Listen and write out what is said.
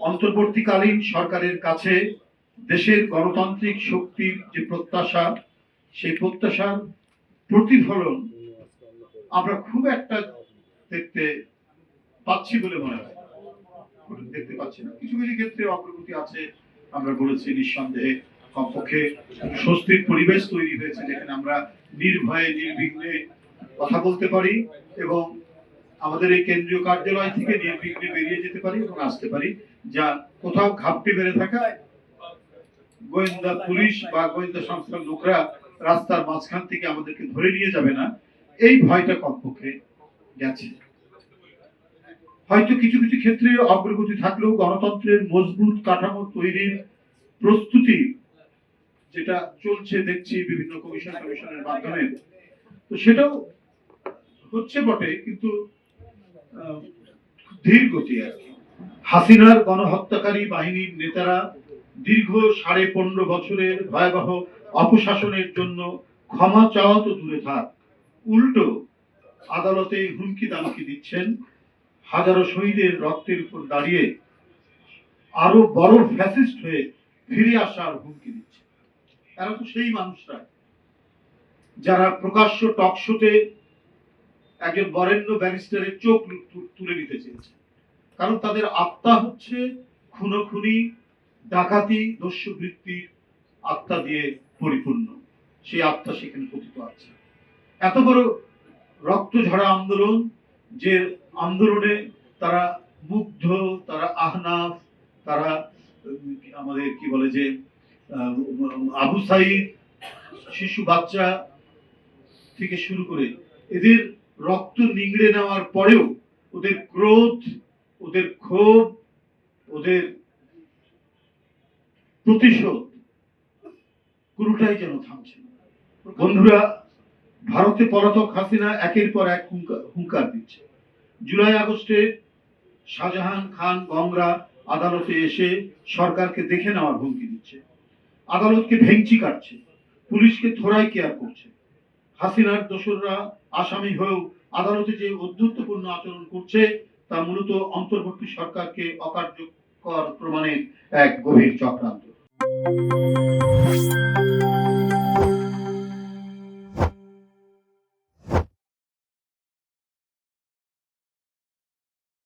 অন্তর্বর্তীকালীন সরকারের কাছে দেশের গণতান্ত্রিক শক্তির যে প্রত্যাশা, সেই প্রত্যাশার প্রতিফলন আমরা খুব একটা দেখতে পাচ্ছি বলে মনে হয়। দেখতে পাচ্ছি না, কিছু কিছু ক্ষেত্রে অগ্রগতি আছে, আমরা বলেছি নিঃসন্দেহে। কমপক্ষে স্বস্তির পরিবেশ তৈরি হয়েছে যেখানে আমরা নির্ভয়ে নির্বিঘ্নে কথা বলতে পারি এবং আমাদের এই কেন্দ্রীয় কার্যালয় থেকে নির্বিঘ্নে বেরিয়ে যেতে পারি এবং আসতে পারি। যা কোথাও ঘাপটি বেড়ে থাকা গোয়েন্দা পুলিশ বা গোয়েন্দা সংস্থার লোকরা রাস্তার মাঝখান থেকে আমাদেরকে ধরে নিয়ে যাবে না, এই ভয়টা কমপক্ষে গেছে। হয়তো কিছু কিছু ক্ষেত্রে অগ্রগতি থাকলেও গণতন্ত্রের মজবুত কাঠামো তৈরির প্রস্তুতি যেটা চলছে দেখছি বিভিন্ন কমিশনের মাধ্যমে, তো সেটাও হচ্ছে বটে, কিন্তু ধীর গতি আর কি। হাসিনার গণহত্যাকারী বাহিনীর নেতারা দীর্ঘ 15.5 বছরের ভয়াবহ অপশাসনের জন্য ক্ষমা চাওয়া তো দূরে থাক, উল্টো আদালতে হুমকি দামকি দিচ্ছেন। হাজারো শহীদের রক্তের উপর দাঁড়িয়ে আরো বড় ফ্যাসিস্ট হয়ে ফিরে আসার হুমকি দিচ্ছে। এরা তো সেই মানুষরা যারা প্রকাশ্য টক শোতে একজন বরেণ্য ব্যারিস্টারের চোখ তুলে নিতে চেয়েছে, কারণ তাদের আত্মা হচ্ছে খুনোখুনি, ডাকাতি, দস্যুবৃত্তির আত্মা দিয়ে পরিপূর্ণ। সেই আত্মা সেখানে পতিত আছে। এত বড় রক্ত ঝরা আন্দোলন, যে আন্দোলনে তারা মুগ্ধ, তারা আহনাফ, তারা আমাদের কি বলে যে আবু সাইদ, শিশু বাচ্চা থেকে শুরু করে এদের রক্ত নিংড়ে নেওয়ার পরেও ওদের ক্রোধ, ওদের ক্ষোভ, ওদের প্রতিশোধ পুরোটাই যেন থামছে না। বন্ধুরা, ভারতে পলাতক হাসিনা একের পর এক হুঙ্কার দিচ্ছে। জুলাই আগস্টে শাহজাহান খান গংরা আদালতে এসে সরকারকে দেখে নেওয়ার হুমকি দিচ্ছে, আদালতকে ভেঙচি কাটছে, পুলিশকে থোড়াই কেয়ার করছে। হাসিনার দোসররা আসামি হয়েও আদালতে যে অধ্যুত্বপূর্ণ আচরণ করছে তা মূলত অন্তর্বর্তী সরকারকে অকার্যকর প্রমাণের এক গভীর চক্রান্ত।